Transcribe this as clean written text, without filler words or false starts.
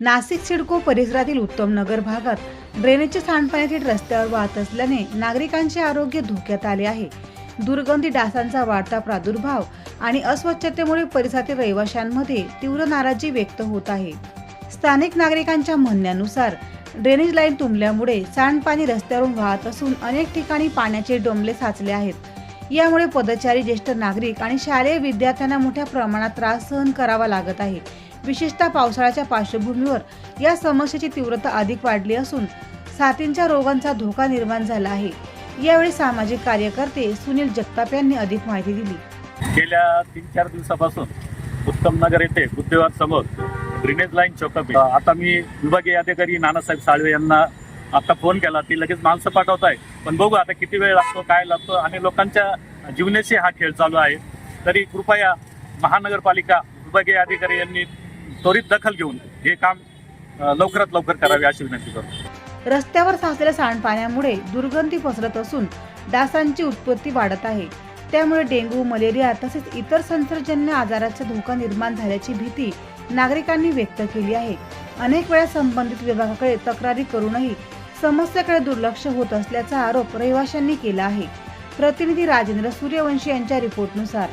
नाशिक सिडको परिसरातील उत्तम नगर भागात ड्रेनेजचे सांडपाणी थेट रस्त्यावर वाहत असल्याने नागरिकांचे आरोग्य धोक्यात आले आहे. दुर्गंधी डासांचा वाढता प्रादुर्भाव आणि अस्वच्छतेमुळे परिसरातील रहिवाशांमध्ये तीव्र नाराजी व्यक्त होत आहे. स्थानिक नागरिकांच्या म्हणण्यानुसार ड्रेनेज लाईन तुंबल्यामुळे सांडपाणी रस्त्यावरून वाहत असून अनेक ठिकाणी पाण्याचे डोंबले साचले आहेत. यामुळे पदचारी, ज्येष्ठ नागरिक आणि शालेय विद्यार्थ्यांना मोठ्या प्रमाणात त्रास सहन करावा लागत आहे. विशेषतः पावसाळ्याच्या पार्श्वभूमीवर या समस्येची तीव्रता अधिक वाढली असून साथींच्या रोगांचा धोका निर्माण झाला आहे. यावेळी सामाजिक कार्यकर्ते सुनील जगताप यांनी अधिक माहिती दिली. गेल्या 3-4 दिवसापासून उत्तम नगर येथे बुद्धवार समोर ड्रेनेज लाईन चौकअप आहे. आता मी विभागीय अधिकारी नानासाहेब साळवे यांना आता फोन केला, ती लगेच माणसं पाठवत आहे. पण बघू आता किती वेळ लागतो, काय लागतो, आणि लोकांच्या जीवनाशी हा खेळ चालू आहे. तरी कृपया महानगरपालिका विभागीय अधिकारी यांनी त्वरित दखल घेऊन हे काम लवकरात लवकर करावे अशी विनंती करतो. रस्त्यावर साचलेल्या सांडपाण्यामुळे दुर्गंधी पसरत असून डासांची उत्पत्ती वाढत आहे. त्यामुळे डेंग्यू, मलेरिया तसेच इतर संसर्गजन्य आजाराचा धोका निर्माण झाल्याची भीती नागरिकांनी व्यक्त केली आहे. अनेक वेळा संबंधित विभागाकडे तक्रारी करूनही समस्येकडे दुर्लक्ष होत असल्याचा आरोप रहिवाशांनी केला आहे. प्रतिनिधी राजेंद्र सूर्यवंशी यांच्या रिपोर्टनुसार